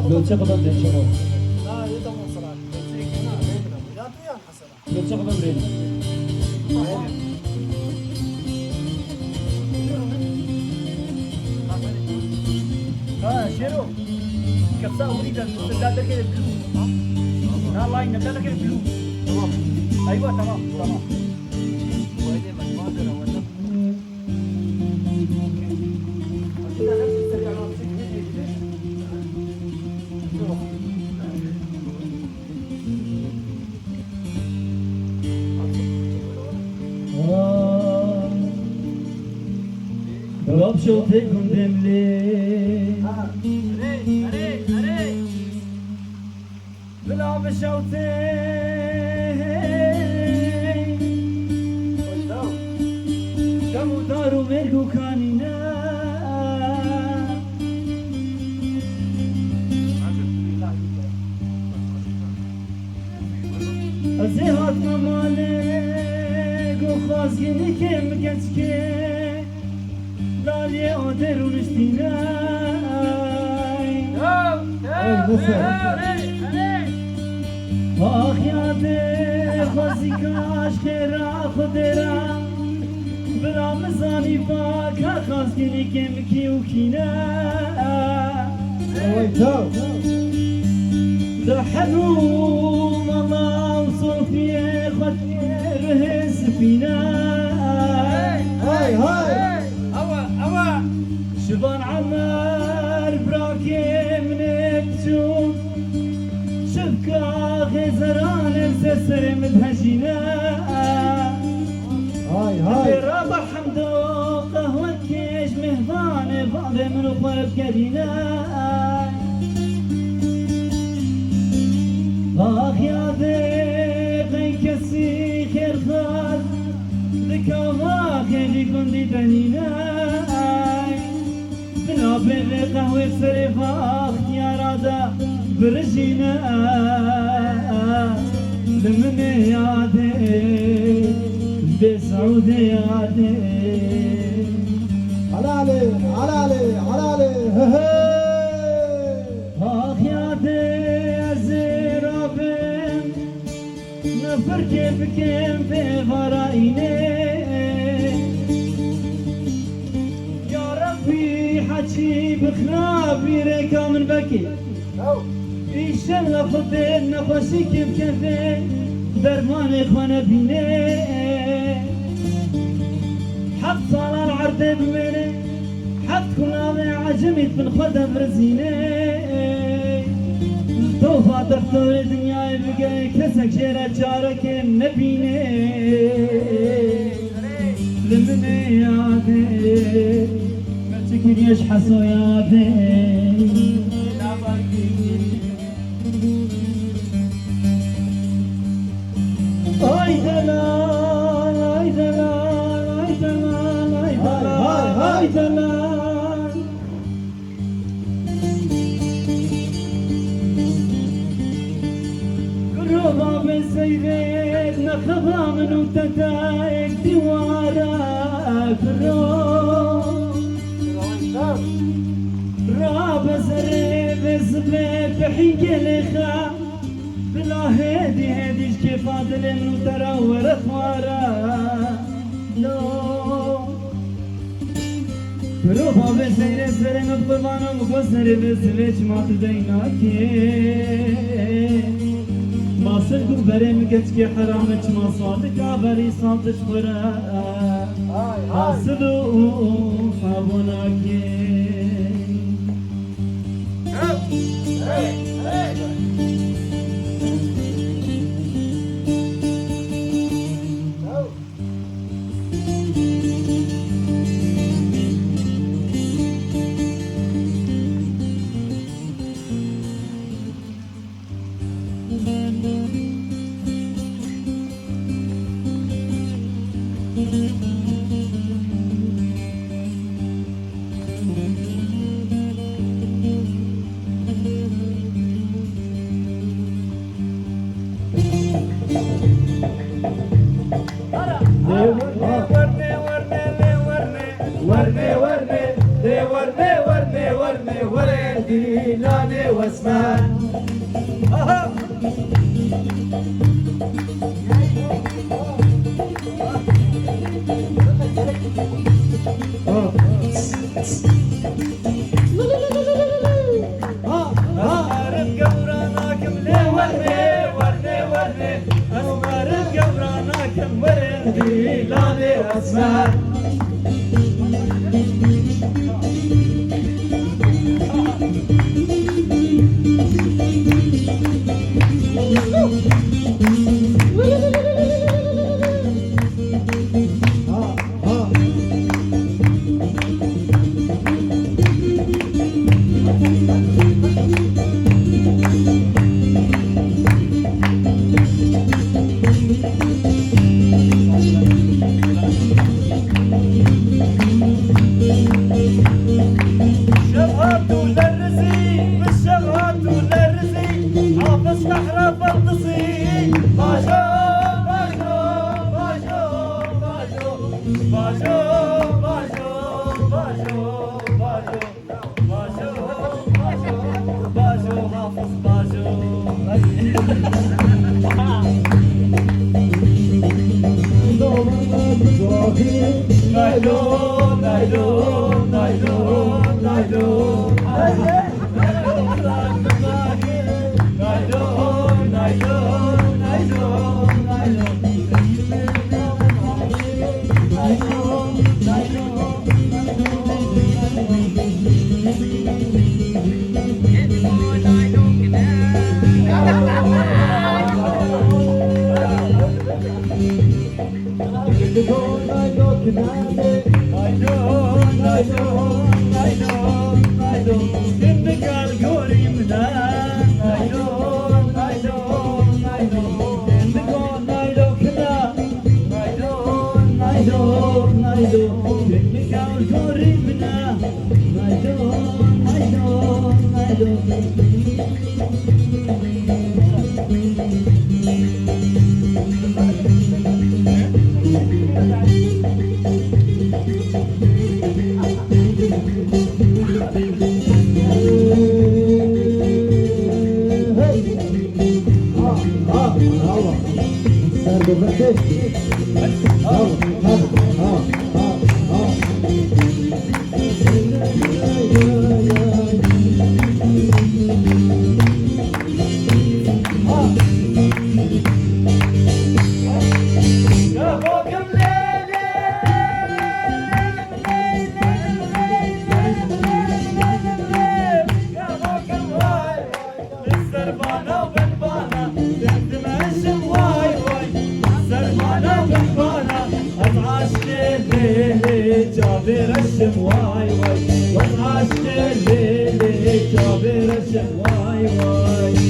لو تقبل لي شباب لا يدوم صلاة لا تيان حسنا لو تقبل لي شنو؟ كبسة أريد أن تبدأ كده الفلوس لا الله ينبدأ كده الفلوس تمام أيوة تمام تمام وهذه مقادر ولا رب شوفي قدام لي بلا بشوتي كم دارو مرقو كانينا ازيهات ممالك وخازقيني كم كتكي لالي اودرو نشتيناي آخ یاده خوزی کاش خیرا خودرا بلا مزانی باکا خواست کنی کم کیو کینا ده حروم الله وصوفي خطير سفينة هاي أوا شبان عمر براكي من بتشوف شبكة غزران مسسر مدهشينا هاي رابع حمدو قهوة كيش مهضان بعض من طلب كدينا آخ يا ذي كسي خير خال ذكاها خيري كندي بنينا بلا بين قهوة سريفا اختيارادا برجينا لمن يادي بسعود يادي علالي آخ يادي أزرابم نفر كيف في غرائني يا ربي حكي بخرابي ريكا من بكي إيشالله خدين نفسي كيف درمان إخوانا بيني حط صلاة العرض بمني حط كل هذا عجمت من خدا برزيني توفى دكتور الدنيا بقى كسك شيرة جارك النبيني لمني يادي ما تكن يشحسوا يادي Ay delal, ay delal, ay delal, ay delal, ay delal. قربا بالسيدين نخضع من وتتايك دوارك راب سريب سبيب بحيك لخا بلا هديش كيف فاضل من ترى ورثوارا لو بروحا بسير سرم بقربانا مقصر بسويش ما تديناكي ما سلقو بريم كتكي حرامك ما صادق عبري صادش برا حاصلو حابوناكي ورمي وردي لاني واسمان أسمارت قبراناكم لي ورني أسمارت قبراناكم وردي لاني واسمان واي واي